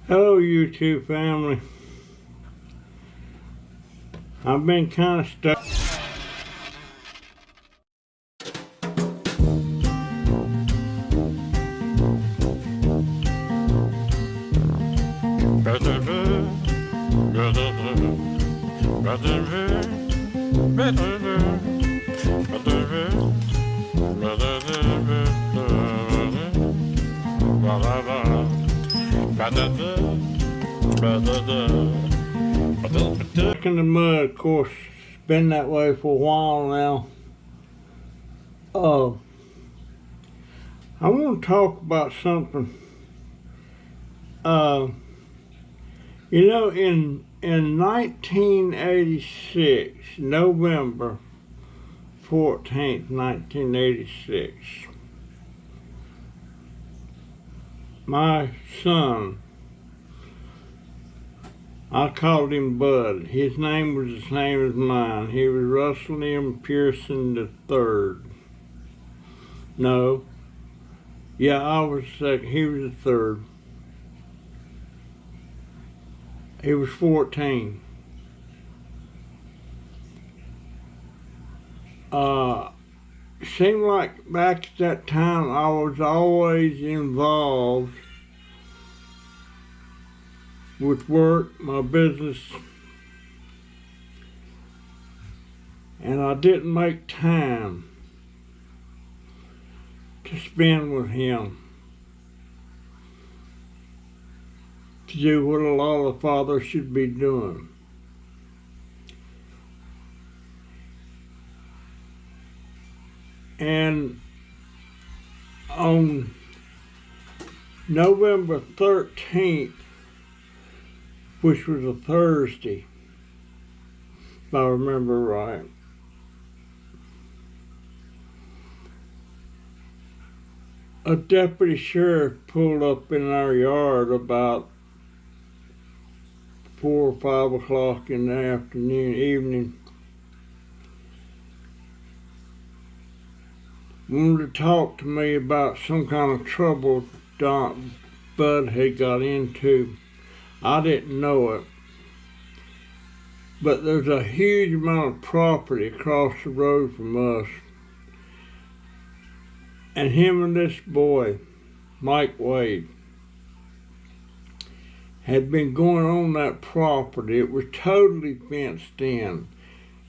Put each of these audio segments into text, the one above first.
Hello, YouTube family. I've been kind of stuck. Stuck in the mud, of course. It's been that way for a while now. I want to talk about something. In 1986, November 14th, 1986, my son, I called him Bud. His name was the same as mine. He was Russell M. Pearson III. No. Yeah, I was second. He was the third. He was 14. Seemed like back at that time I was always involved with work, my business, and I didn't make time to spend with him, to do what a lot of fathers should be doing. And on November 13th, which was a Thursday, if I remember right, a deputy sheriff pulled up in our yard about 4 or 5 o'clock in the evening. Wanted to talk to me about some kind of trouble Bud had got into. I didn't know it, but there's a huge amount of property across the road from us, and him and this boy, Mike Wade, had been going on that property. It was totally fenced in,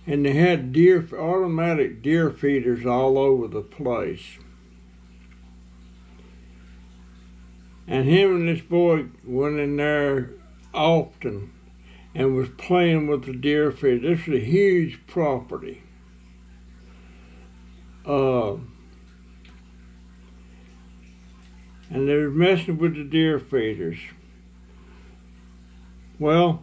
and they had automatic deer feeders all over the place. And him and this boy went in there often and was playing with the deer feeder. This was a huge property. And they were messing with the deer feeders. Well,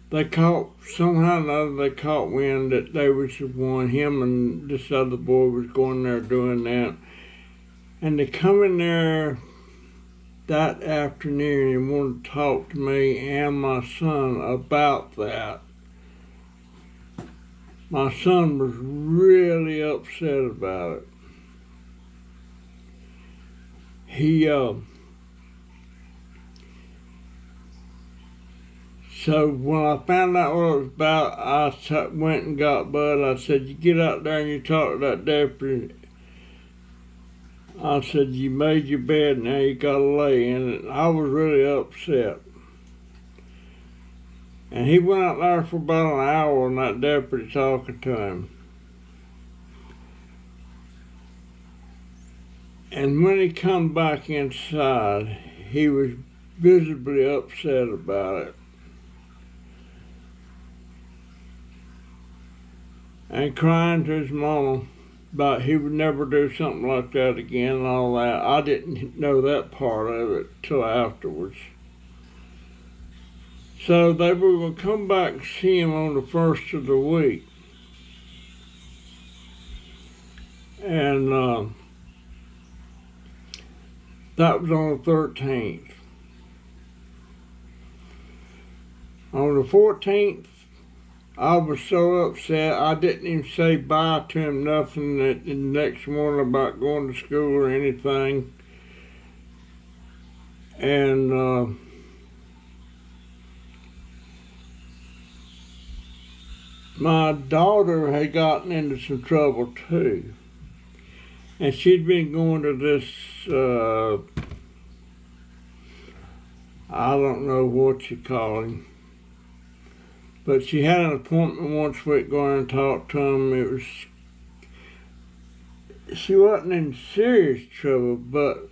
they caught wind that they was the one, him and this other boy was going there doing that. And they come in there that afternoon and wanted to talk to me and my son about that. My son was really upset about it. So when I found out what it was about, I went and got Bud. I said, "You get out there and you talk to that deputy." I said, "You made your bed, now you gotta lay in it." I was really upset. And he went out there for about an hour and that deputy talking to him. And when he come back inside, he was visibly upset about it. And crying to his mama about he would never do something like that again and all that. I didn't know that part of it till afterwards. So they were going to come back and see him on the first of the week. And that was on the 13th. On the 14th, I was so upset, I didn't even say bye to him, nothing the next morning about going to school or anything. And my daughter had gotten into some trouble too. And she'd been going to this, I don't know what you call him, but she had an appointment once week going and talk to him. She wasn't in serious trouble, but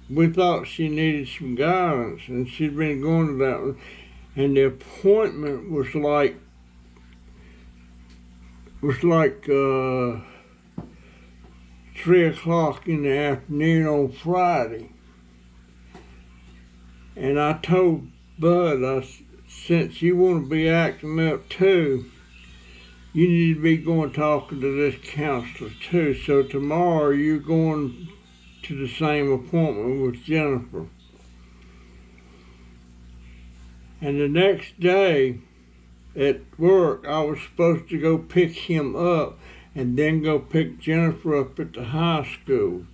we thought she needed some guidance, and she'd been going to that, and the appointment was like 3 o'clock in the afternoon on Friday. And I told Bud, since you want to be acting up too, you need to be going talking to this counselor too. So tomorrow you're going to the same appointment with Jennifer. And the next day at work, I was supposed to go pick him up and then go pick Jennifer up at the high school.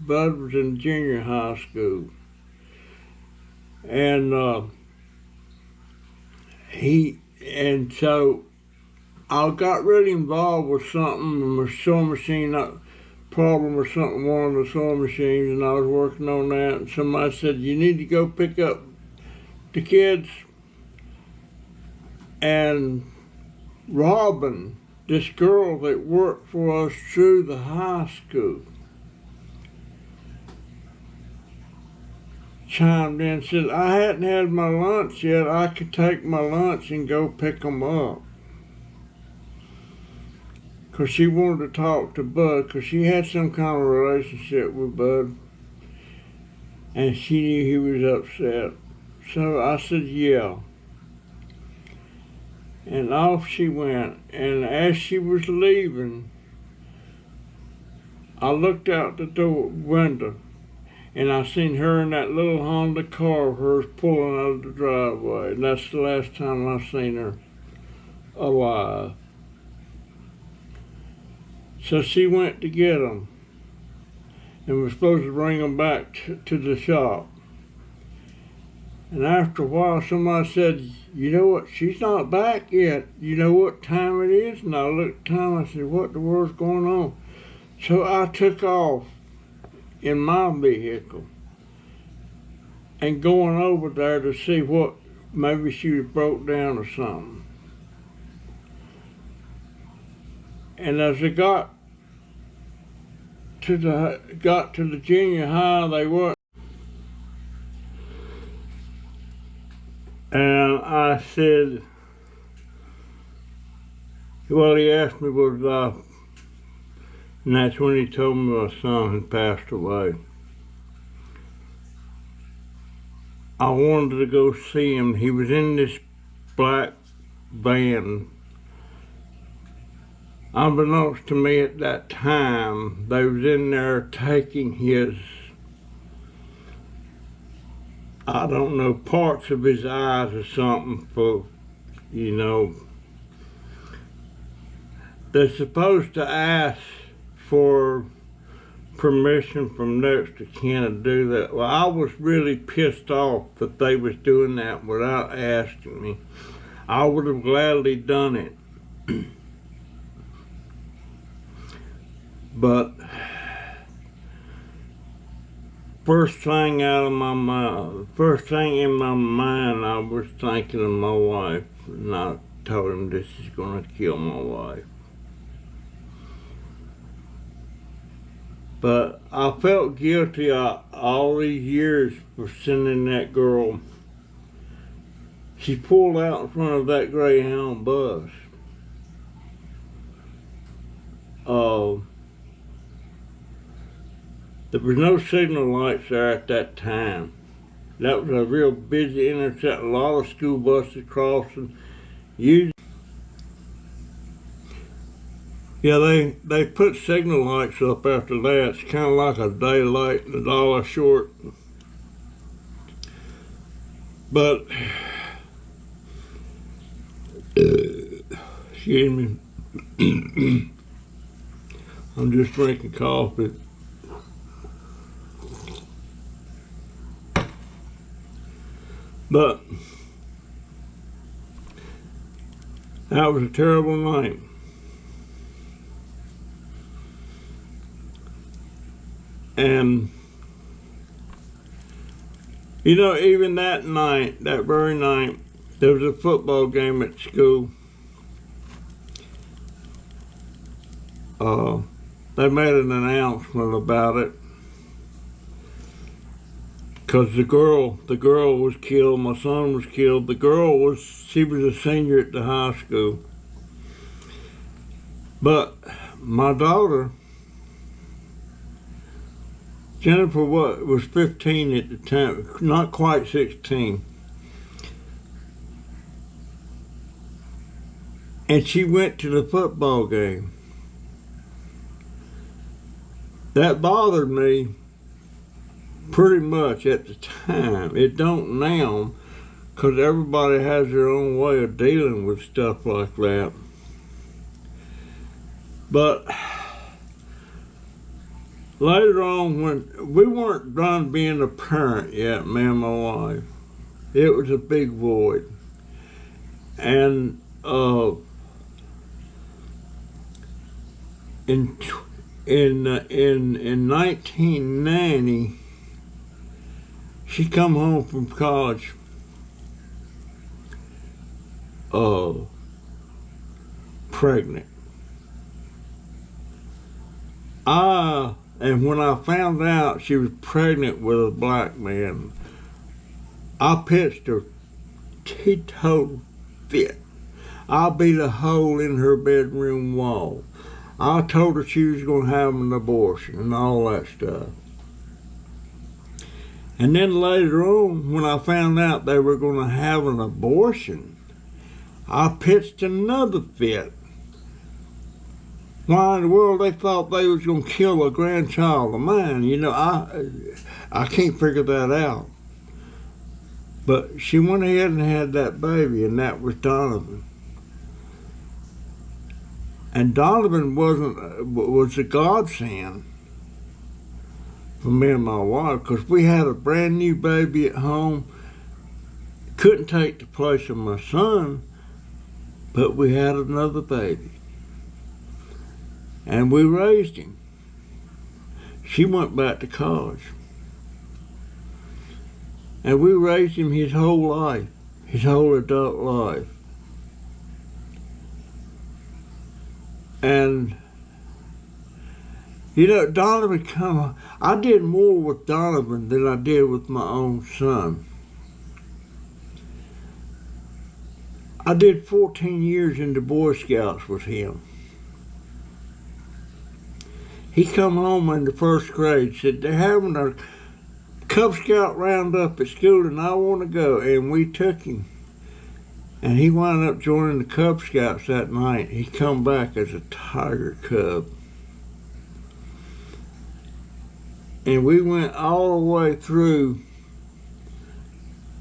Bud was in junior high school. And so I got really involved with something, a sewing machine problem or something, one of the sewing machines, and I was working on that, and somebody said, you need to go pick up the kids. And Robin, this girl that worked for us through the high school, chimed in and said, I hadn't had my lunch yet. I could take my lunch and go pick them up. Because she wanted to talk to Bud, because she had some kind of relationship with Bud. And she knew he was upset. So I said, yeah. And off she went. And as she was leaving, I looked out the window, and I seen her in that little Honda car of hers pulling out of the driveway. And that's the last time I seen her alive. So she went to get them and was supposed to bring them back to the shop. And after a while, somebody said, you know what, she's not back yet. You know what time it is? And I looked at the time, I said, what the world's going on? So I took off in my vehicle and going over there to see what, maybe she was broke down or something. And as I got to the junior high, they weren't. And I said, well, he asked me was I, and that's when he told me my son had passed away. I wanted to go see him. He was in this black van. Unbeknownst to me at that time, they was in there taking his, I don't know, parts of his eyes or something for, you know. They're supposed to ask for permission from next of kin to do that. Well, I was really pissed off that they was doing that without asking me. I would have gladly done it. But first thing in my mind, I was thinking of my wife, and I told him this is gonna kill my wife. But I felt guilty all these years for sending that girl. She pulled out in front of that Greyhound bus. There was no signal lights there at that time. That was a real busy intersection, a lot of school buses crossing. Yeah, they put signal lights up after that. It's kind of like a daylight and $1 short. But, excuse me, I'm just drinking coffee. But That was a terrible night. And, you know, even that night, that very night, there was a football game at school. They made an announcement about it. Because the girl was killed, my son was killed. She was a senior at the high school. But my daughter, Jennifer, was 15 at the time, not quite 16. And she went to the football game. That bothered me pretty much at the time. It don't now, because everybody has their own way of dealing with stuff like that. But later on, when we weren't done being a parent yet, me and my wife, it was a big void. And in 1990, she come home from college pregnant. And when I found out she was pregnant with a black man, I pitched her teetotal fit. I beat a hole in her bedroom wall. I told her she was going to have an abortion and all that stuff. And then later on, when I found out they were going to have an abortion, I pitched another fit. Why in the world they thought they was going to kill a grandchild of mine? You know, I can't figure that out. But she went ahead and had that baby, and that was Donovan. And Donovan was a godsend for me and my wife, because we had a brand new baby at home. Couldn't take the place of my son, but we had another baby. And we raised him. She went back to college. And we raised him his whole life, his whole adult life. And, you know, Donovan I did more with Donovan than I did with my own son. I did 14 years in the Boy Scouts with him. He come home in the first grade, said, they're having a Cub Scout roundup at school and I want to go. And we took him. And he wound up joining the Cub Scouts that night. He come back as a tiger cub. And we went all the way through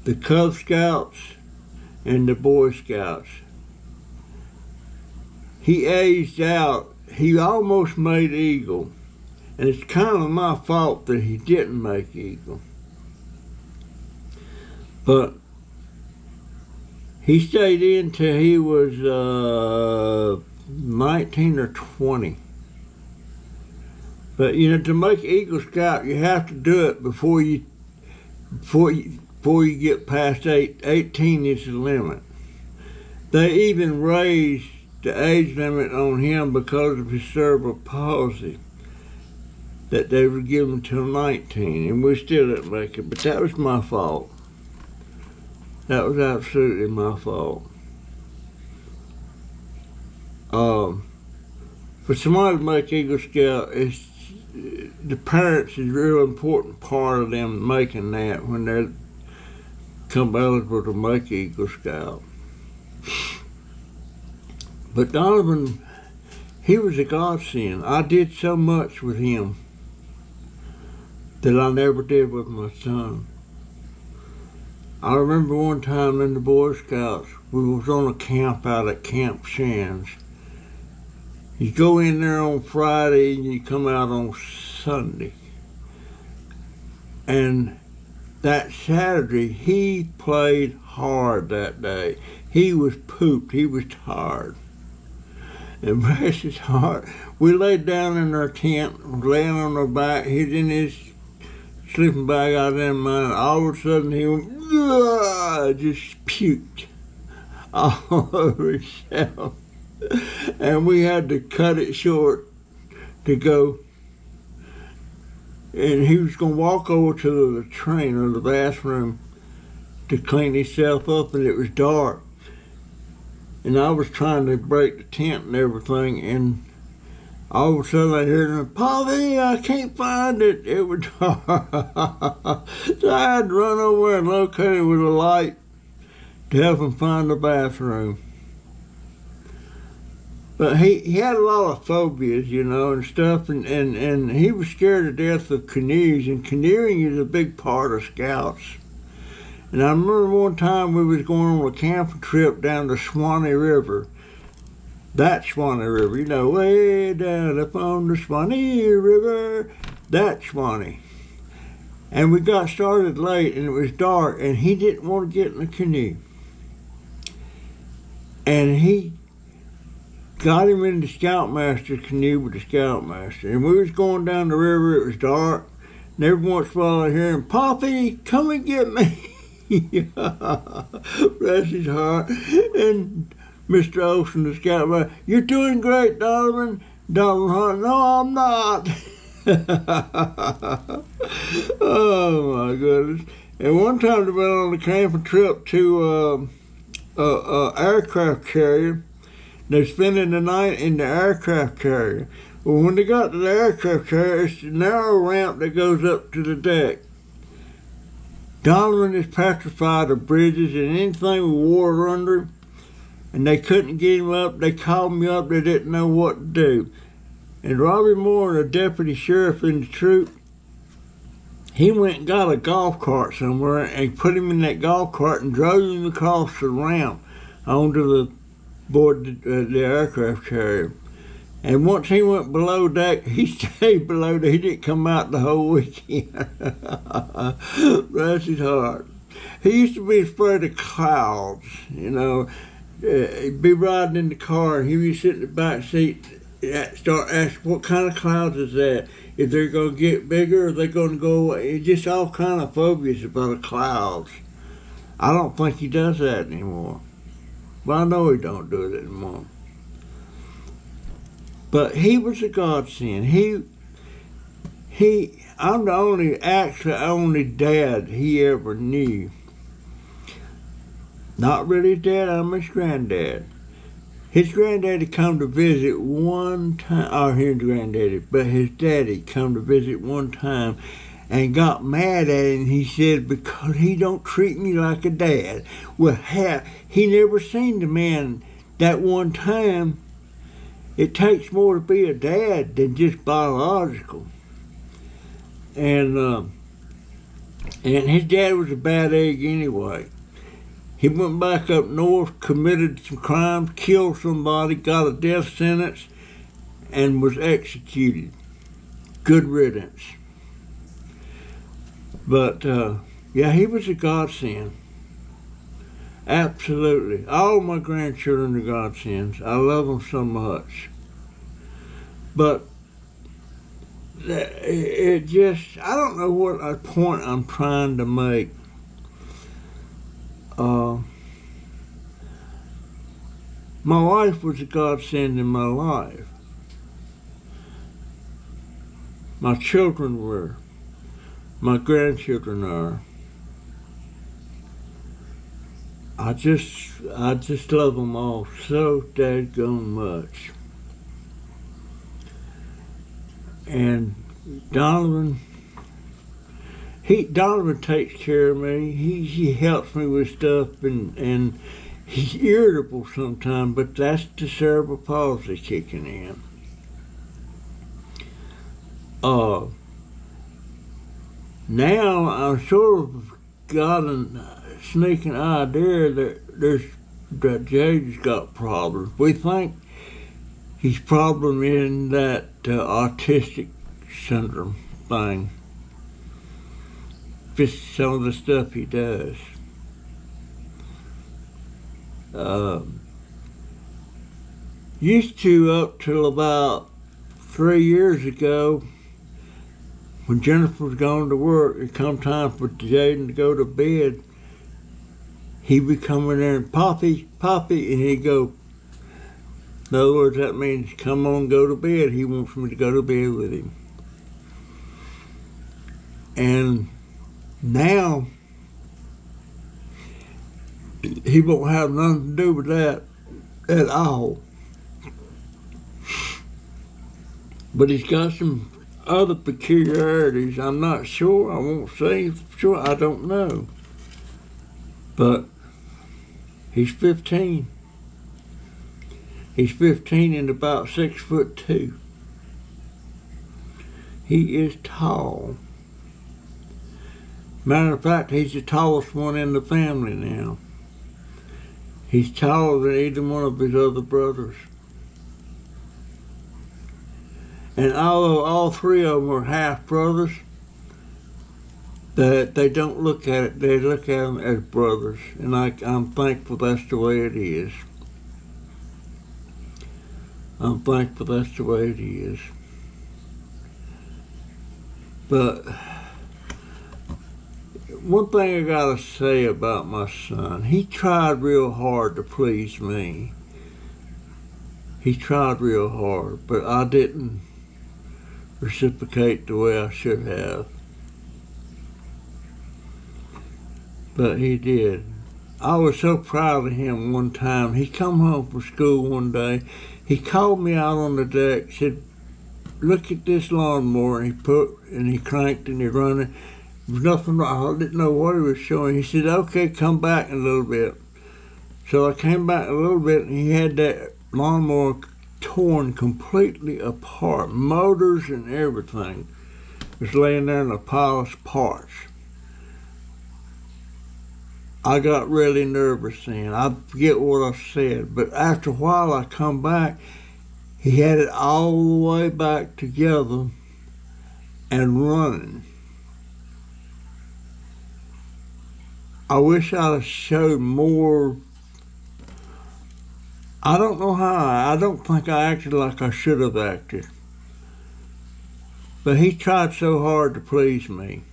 the Cub Scouts and the Boy Scouts. He aged out. He almost made Eagle. And it's kind of my fault that he didn't make Eagle. But he stayed in till he was 19 or 20. But you know, to make Eagle Scout, you have to do it before you get past 18 is the limit. They even raised the age limit on him because of his cerebral palsy, that they would give him till 19, and we still didn't make it. But that was my fault. That was absolutely my fault. For somebody to make Eagle Scout, the parents is a real important part of them making that when they come eligible to make Eagle Scout. But Donovan, he was a godsend. I did so much with him that I never did with my son. I remember one time in the Boy Scouts, we was on a camp out at Camp Shands. You go in there on Friday and you come out on Sunday. And that Saturday, he played hard that day. He was pooped. He was tired. And bless his heart, we laid down in our tent, laying on our back. He's in his sleeping bag, I was in mine. All of a sudden, he went, just puked all over himself. And we had to cut it short to go. And he was going to walk over to the latrine or the bathroom to clean himself up, and it was dark. And I was trying to break the tent and everything, and all of a sudden I heard him, "Polly, I can't find it." It was dark. So I had to run over and locate it with a light to help him find the bathroom. But he had a lot of phobias, you know, and stuff, and he was scared to death of canoes, and canoeing is a big part of Scouts. And I remember one time we was going on a camping trip down the Swanee River. That Swanee River, you know, way down up on the Swanee River, that Swanee. And we got started late, and it was dark, and he didn't want to get in the canoe. And he got him in the Scoutmaster's canoe with the Scoutmaster. And we was going down the river, it was dark, and every once in a while I hear him, "Poppy, come and get me." Bless his heart. And Mr. Olson, the Scoutmaster, "You're doing great, Donovan." Donovan, "No, I'm not." Oh my goodness. And one time they went on a camping trip to a aircraft carrier. They're spending the night in the aircraft carrier. Well, when they got to the aircraft carrier, it's a narrow ramp that goes up to the deck. Donovan is petrified of bridges and anything with water under him, and they couldn't get him up. They called me up. They didn't know what to do. And Robbie Moore, the deputy sheriff in the troop, he went and got a golf cart somewhere and put him in that golf cart and drove him across the ramp onto the board the aircraft carrier. And once he went below deck, he stayed below deck. He didn't come out the whole weekend. Bless his heart. He used to be afraid of clouds, you know. He'd be riding in the car, and he would sit in the back seat, start asking, "What kind of clouds is that? If they're going to get bigger, or are they going to go away?" It's just all kind of phobias about the clouds. I don't think he does that anymore. Well, I know he don't do it anymore. But he was a godsend. I'm the only dad he ever knew. Not really his dad, I'm his granddad. His granddaddy come to visit one time, or his granddaddy, but his daddy come to visit one time and got mad at him. He said, "Because he don't treat me like a dad." Well, he never seen the man that one time. It takes more to be a dad than just biological. And his dad was a bad egg anyway. He went back up north, committed some crimes, killed somebody, got a death sentence, and was executed. Good riddance. But, yeah, he was a godsend. Absolutely. All my grandchildren are godsends. I love them so much. But it just, I don't know what point I'm trying to make. My wife was a godsend in my life. My children were. My grandchildren are. I just love them all so dadgone much. And Donovan takes care of me. He helps me with stuff, and he's irritable sometimes, but that's the cerebral palsy kicking in. Now I've sort of got a sneaking idea that Jade's got problems. We think he's problem in that autistic syndrome thing. Just some of the stuff he does. Used to up till about 3 years ago, when Jennifer was going to work, it come time for Jaden to go to bed, he'd be coming there and Poppy, Poppy, and he'd go. In other words, that means come on, go to bed. He wants me to go to bed with him. And now, he won't have nothing to do with that at all. But he's got some other peculiarities. I'm not sure. I won't say sure. I don't know. But he's 15. He's 15 and about 6'2". He is tall. Matter of fact, he's the tallest one in the family now. He's taller than either one of his other brothers. And although all three of them are half brothers, that they don't look at it, they look at them as brothers. And I'm thankful that's the way it is. I'm thankful that's the way it is. But one thing I gotta say about my son, he tried real hard to please me. He tried real hard, but I didn't reciprocate the way I should have. But he did. I was so proud of him one time. He come home from school one day. He called me out on the deck, said, "Look at this lawnmower." And he cranked and he running. There was nothing wrong. I didn't know what he was showing. He said, "Okay, come back in a little bit." So I came back a little bit, and he had that lawnmower torn completely apart. Motors and everything was laying there in a pile of parts. I got really nervous then. I forget what I said, but after a while I come back, he had it all the way back together and running. I wish I'd have showed more. I don't know how. I don't think I acted like I should have acted. But he tried so hard to please me.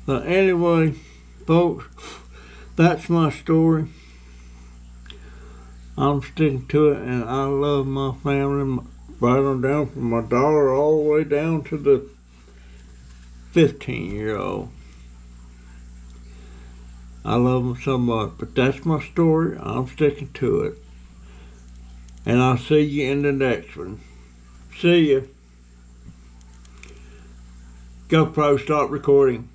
But anyway, folks, that's my story. I'm sticking to it, and I love my family right on down from my daughter all the way down to the 15-year-old. I love them so much, but that's my story. I'm sticking to it. And I'll see you in the next one. See ya. GoPro, start recording.